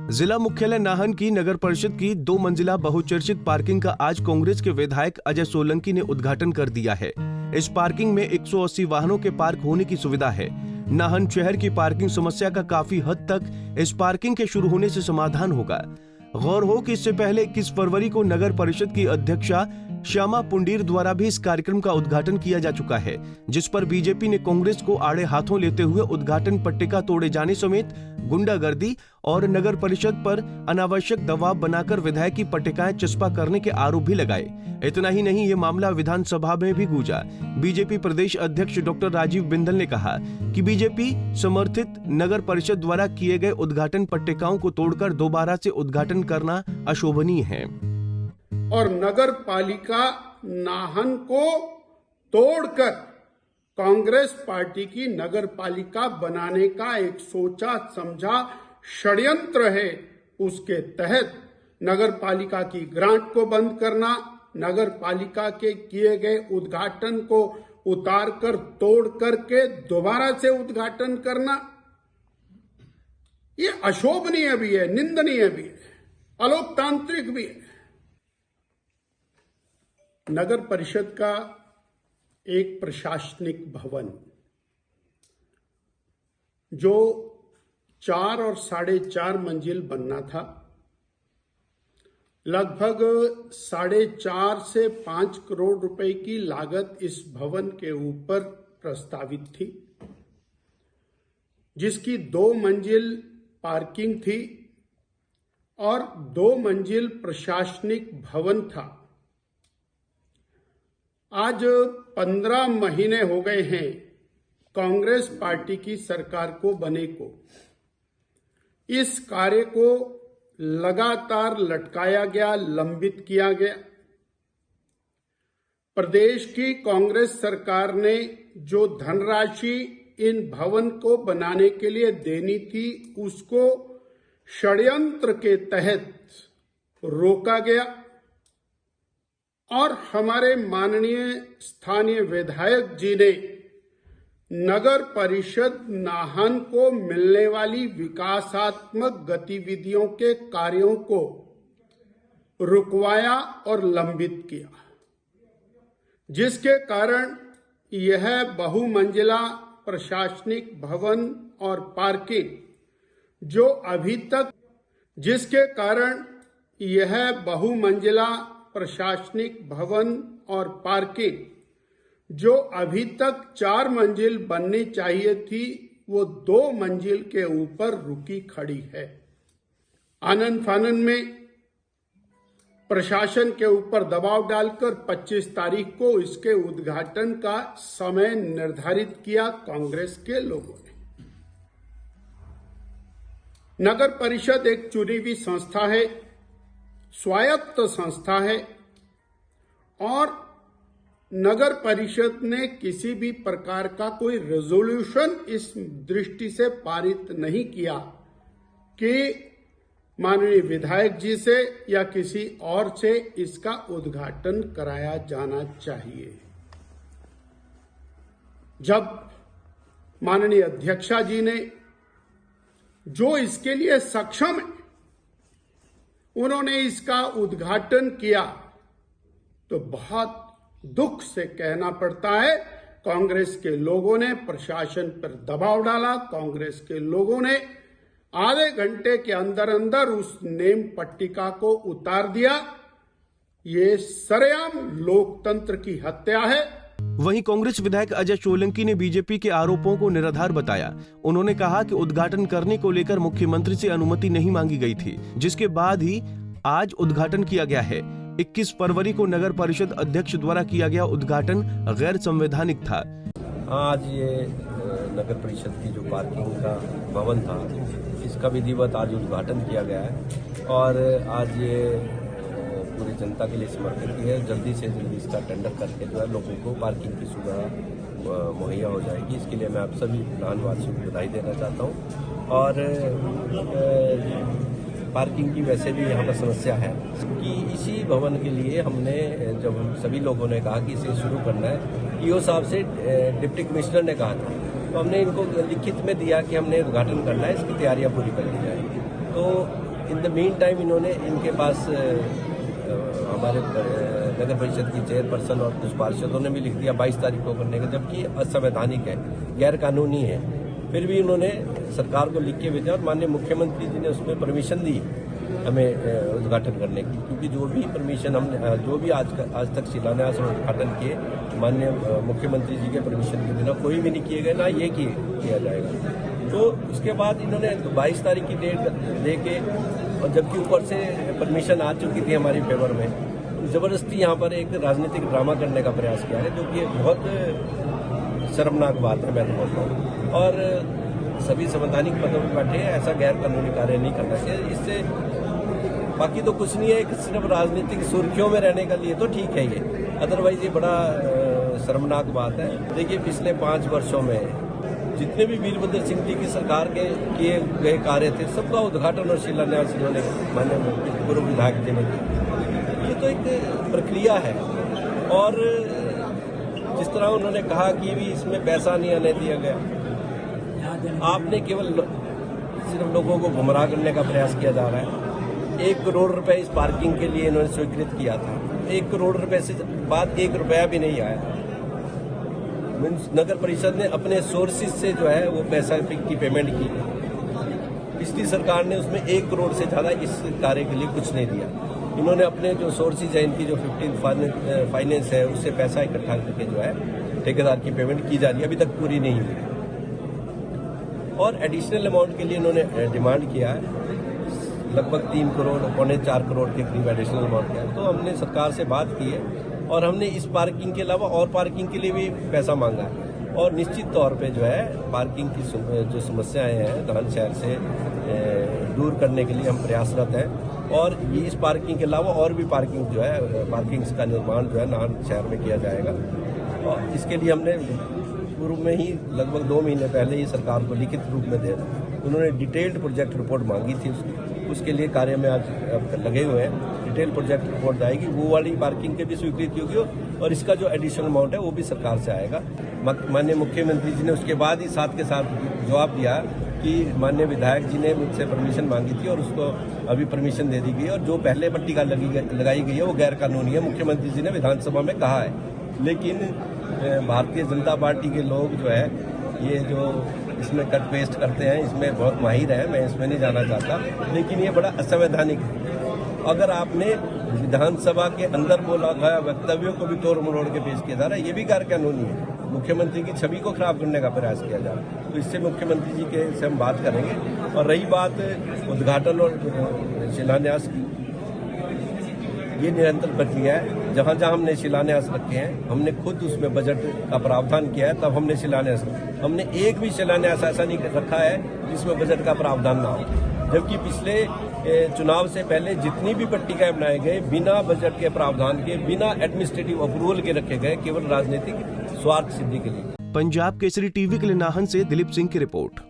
जिला मुख्यालय नाहन की नगर परिषद की 2 मंजिला बहुचर्चित पार्किंग का आज कांग्रेस के विधायक अजय सोलंकी ने उद्घाटन कर दिया है। इस पार्किंग में 180 वाहनों के पार्क होने की सुविधा है। नाहन शहर की पार्किंग समस्या का काफी हद तक इस पार्किंग के शुरू होने से समाधान होगा। गौर हो कि इससे पहले 21 फरवरी को नगर परिषद की अध्यक्षा श्यामा पुंडीर द्वारा भी इस कार्यक्रम का उद्घाटन किया जा चुका है, जिस पर बीजेपी ने कांग्रेस को आड़े हाथों लेते हुए उद्घाटन पट्टिका तोड़े जाने समेत गुंडागर्दी और नगर परिषद पर अनावश्यक दबाव बनाकर विधायक की पट्टिकाएं चस्पा करने के आरोप भी लगाए। इतना ही नहीं, ये मामला विधानसभा में भी गूंजा। बीजेपी प्रदेश अध्यक्ष डॉक्टर राजीव बिंदल ने कहा कि बीजेपी समर्थित नगर परिषद द्वारा किए गए उद्घाटन पट्टिकाओं को तोड़कर दोबारा से उद्घाटन करना अशोभनीय है और नगर पालिका नाहन को तोड़कर कांग्रेस पार्टी की नगर पालिका बनाने का एक सोचा समझा षड्यंत्र है। उसके तहत नगर पालिका की ग्रांट को बंद करना, नगर पालिका के किए गए उद्घाटन को उतारकर तोड़ करके दोबारा से उद्घाटन करना, ये अशोभनीय भी है, निंदनीय भी है, अलोकतांत्रिक भी है। नगर परिषद का एक प्रशासनिक भवन जो 4 और 4.5 मंजिल बनना था, लगभग 4.5 से 5 करोड़ रुपए की लागत इस भवन के ऊपर प्रस्तावित थी, जिसकी 2 मंजिल पार्किंग थी और 2 मंजिल प्रशासनिक भवन था। आज 15 महीने हो गए हैं कांग्रेस पार्टी की सरकार को बने को। इस कार्य को लगातार लटकाया गया, लंबित किया गया। प्रदेश की कांग्रेस सरकार ने जो धनराशि इन भवन को बनाने के लिए देनी थी, उसको षड्यंत्र के तहत रोका गया और हमारे माननीय स्थानीय विधायक जी ने नगर परिषद नाहन को मिलने वाली विकासात्मक गतिविधियों के कार्यों को रुकवाया और लंबित किया, जिसके कारण यह बहुमंजिला प्रशासनिक भवन और पार्किंग जो अभी तक प्रशासनिक भवन और पार्किंग जो अभी तक 4 मंजिल बननी चाहिए थी, वो 2 मंजिल के ऊपर रुकी खड़ी है। आनन फानन में प्रशासन के ऊपर दबाव डालकर 25 तारीख को इसके उद्घाटन का समय निर्धारित किया कांग्रेस के लोगों ने। नगर परिषद एक चुनी हुई संस्था है, स्वायत्त संस्था है और नगर परिषद ने किसी भी प्रकार का कोई रेजोल्यूशन इस दृष्टि से पारित नहीं किया कि माननीय विधायक जी से या किसी और से इसका उद्घाटन कराया जाना चाहिए। जब माननीय अध्यक्षा जी ने जो इसके लिए सक्षम है उन्होंने इसका उद्घाटन किया, तो बहुत दुख से कहना पड़ता है कांग्रेस के लोगों ने प्रशासन पर दबाव डाला। कांग्रेस के लोगों ने आधे घंटे के अंदर अंदर उस नेम पट्टिका को उतार दिया। ये सरेआम लोकतंत्र की हत्या है। वहीं कांग्रेस विधायक अजय सोलंकी ने बीजेपी के आरोपों को निराधार बताया। उन्होंने कहा कि उद्घाटन करने को लेकर मुख्यमंत्री से अनुमति नहीं मांगी गई थी, जिसके बाद ही आज उद्घाटन किया गया है। 21 फरवरी को नगर परिषद अध्यक्ष द्वारा किया गया उद्घाटन गैर संवैधानिक था। आज ये नगर परिषद की जो पार्किंग का भवन था, इसका विधिवत आज उद्घाटन किया गया है और आज ये पूरी जनता के लिए समर्पित है। जल्दी से जल्दी इसका टेंडर करके जो है लोगों को पार्किंग की सुविधा मुहैया हो जाएगी। इसके लिए मैं आप सभी नाहनवासियों को बधाई देना चाहता हूँ। और पार्किंग की वैसे भी यहाँ पर समस्या है कि इसी भवन के लिए हमने, जब हम सभी लोगों ने कहा कि इसे शुरू करना है, ईओ साहब से डिप्टी कमिश्नर ने कहा था, तो हमने इनको लिखित में दिया कि हमने उद्घाटन करना है, इसकी तैयारियां पूरी कर ली जाएगी। तो इन द मीन टाइम इन्होंने इनके पास हमारे नगर परिषद की चेयरपर्सन और कुछ पार्षदों ने भी लिख दिया 22 तारीख को करने का, जबकि असंवैधानिक है, गैर कानूनी है। फिर भी उन्होंने सरकार को लिख के भेजा और माननीय मुख्यमंत्री जी ने उसमें परमिशन दी हमें उद्घाटन करने की, क्योंकि जो भी परमिशन हमने जो भी आज तक शिलान्यास और उद्घाटन किए माननीय मुख्यमंत्री जी के परमिशन के बिना कोई भी नहीं किए गए, ना ये किया जाएगा। तो उसके बाद इन्होंने 22 तारीख की डेट दे के, और जबकि ऊपर से परमिशन आ चुकी थी हमारी फेवर में, जबरदस्ती यहाँ पर एक राजनीतिक ड्रामा करने का प्रयास किया है, जो कि एक बहुत शर्मनाक बात है, मैं तो बोलता हूँ। और सभी संवैधानिक पदों पर बैठे ऐसा गैर कानूनी कार्य नहीं करना चाहिए। इससे बाकी तो कुछ नहीं है, सिर्फ राजनीतिक सुर्खियों में रहने के लिए तो ठीक है ये, अदरवाइज ये बड़ा शर्मनाक बात है। देखिए, पिछले 5 वर्षों में जितने भी वीरभद्र सिंह जी की सरकार के किए गए कार्य थे, सबका उद्घाटन और शिलान्यास इन्होंने माननीय पूर्व विधायक जी ने किया। ये तो एक प्रक्रिया है, और जिस तरह उन्होंने कहा कि भी इसमें पैसा नहीं आने दिया गया, आपने केवल सिर्फ लोगों को गुमराह करने का प्रयास किया जा रहा है। 1 करोड़ रुपए इस पार्किंग के लिए इन्होंने स्वीकृत किया था, 1 करोड़ रुपए से बाद 1 रुपया भी नहीं आया। नगर परिषद ने अपने सोर्सेज से जो है वो पैसा की पेमेंट की। पिछली सरकार ने उसमें 1 करोड़ से ज्यादा इस कार्य के लिए कुछ नहीं दिया। इन्होंने अपने जो सोर्सेज है, इनकी जो 15 फाइनेंस है, उससे पैसा इकट्ठा करके जो है ठेकेदार की पेमेंट की जा रही है, अभी तक पूरी नहीं हुई। और एडिशनल अमाउंट के लिए इन्होंने डिमांड किया है, लगभग 3 करोड़, 3.25 करोड़ के करीब एडिशनल अमाउंट किया है। तो हमने सरकार से बात की है, और हमने इस पार्किंग के अलावा और पार्किंग के लिए भी पैसा मांगा है। और निश्चित तौर पे जो है पार्किंग की जो समस्याएं हैं धान शहर से दूर करने के लिए हम प्रयासरत हैं। और ये इस पार्किंग के अलावा और भी पार्किंग जो है, पार्किंग्स का निर्माण जो है नाहन शहर में किया जाएगा। और इसके लिए हमने पूर्व में ही लगभग 2 महीने पहले ही सरकार को लिखित रूप में दे, उन्होंने डिटेल्ड प्रोजेक्ट रिपोर्ट मांगी थी, उसके लिए कार्य में आज लगे हुए हैं। डिटेल प्रोजेक्ट रिपोर्ट आएगी, वो वाली पार्किंग के भी स्वीकृति होगी, और इसका जो एडिशनल अमाउंट है वो भी सरकार से आएगा। माननीय मुख्यमंत्री जी ने उसके बाद ही साथ के साथ जवाब दिया कि माननीय विधायक जी ने मुझसे परमिशन मांगी थी और उसको अभी परमिशन दे दी गई, और जो पहले पट्टिका लगाई गई है वो गैर कानूनी है, मुख्यमंत्री जी ने विधानसभा में कहा है। लेकिन भारतीय जनता पार्टी के लोग जो है ये जो इसमें कट पेस्ट करते हैं, इसमें बहुत माहिर है, मैं इसमें नहीं जाना चाहता, लेकिन ये बड़ा असंवैधानिक है। अगर आपने विधानसभा के अंदर बोला गया वक्तव्यों को भी तोड़ मरोड़ के पेश किया जा रहा है, ये भी गैर कानूनी है। मुख्यमंत्री की छवि को खराब करने का प्रयास किया जा रहा है। तो इससे मुख्यमंत्री जी के से हम बात करेंगे। और रही बात उद्घाटन और शिलान्यास की, ये निरंतर प्रक्रिया है। जहाँ जहाँ हमने शिलान्यास रखे हैं, हमने खुद उसमें बजट का प्रावधान किया है, तब हमने शिलान्यास, हमने एक भी शिलान्यास ऐसा नहीं रखा है जिसमें बजट का प्रावधान ना हो। जबकि पिछले चुनाव से पहले जितनी भी पट्टिकाएं बनाए गए, बिना बजट के प्रावधान के, बिना एडमिनिस्ट्रेटिव अप्रूवल के रखे गए, केवल राजनीतिक स्वार्थ सिद्धि के लिए। पंजाब केसरी टीवी के लिए नाहन से दिलीप सिंह की रिपोर्ट।